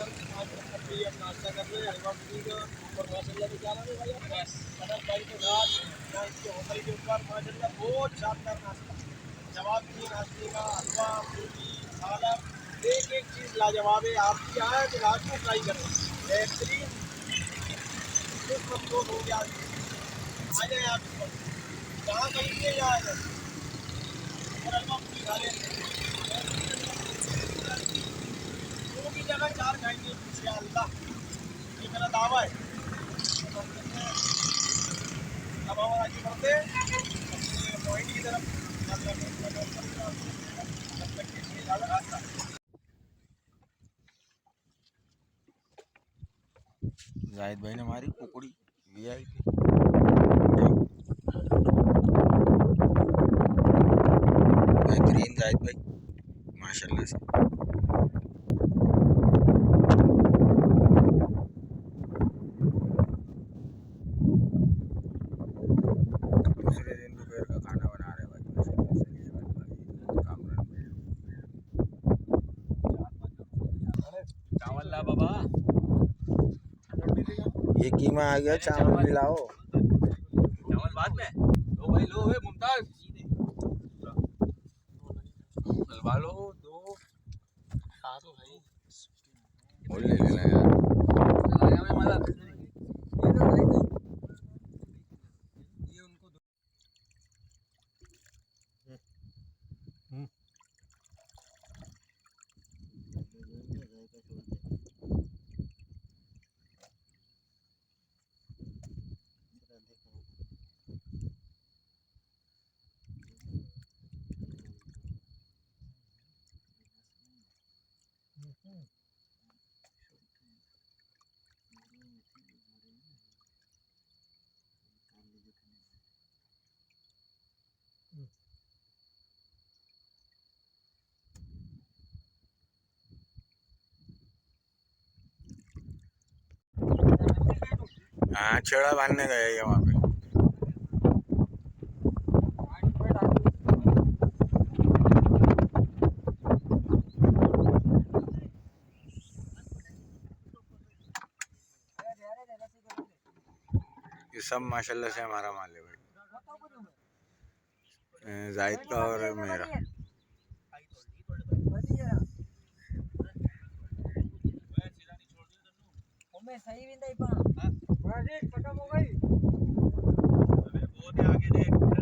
नाश्ता कर रहे हैं और माशाल्लाह से क्या नाम है भाई आपका? अनस भाई के साथ यहाँ इसके होटल के ऊपर माशाल्लाह बहुत शानदार नाश्ता, जवाब की नाश्ते का हलवा पूरी सालन एक एक चीज़ लाजवाब है। आप भी आए तो रात में ट्राई करें, बेहतरीन मखसूस हो गया। आ जाए आप इस वक्त जहाँ कहीं भी आ जाए और हलवा पूरी खा लें, दो की जगह चार खाएंगे इंशाअल्लाह, ये मेरा दावा है। अब हम आगे बढ़ते अपने पॉइंट की तरफ। जाहिद भाई ने हमारी कुकड़ी वीआईपी बेहतरीन जाहिद भाई माशाल्लाह से। दूसरे दिन दोपहर का खाना बना रहे भाई चावल ला बाबा, ये कीमा आ गया, चावल भी लाओ। चावल बाद में लो भाई, लो है मुमताज, हलवा लो दो खा तो भाई। और ले लेना यार। चलाया मैं मजा ये उनको दो। हाँ छेड़ा बांधने गए ये वहाँ पे। ये सब माशाल्लाह से हमारा माल है भाई, जाहिद का और मेरा। सही भी नहीं पा, बहुत आगे देख।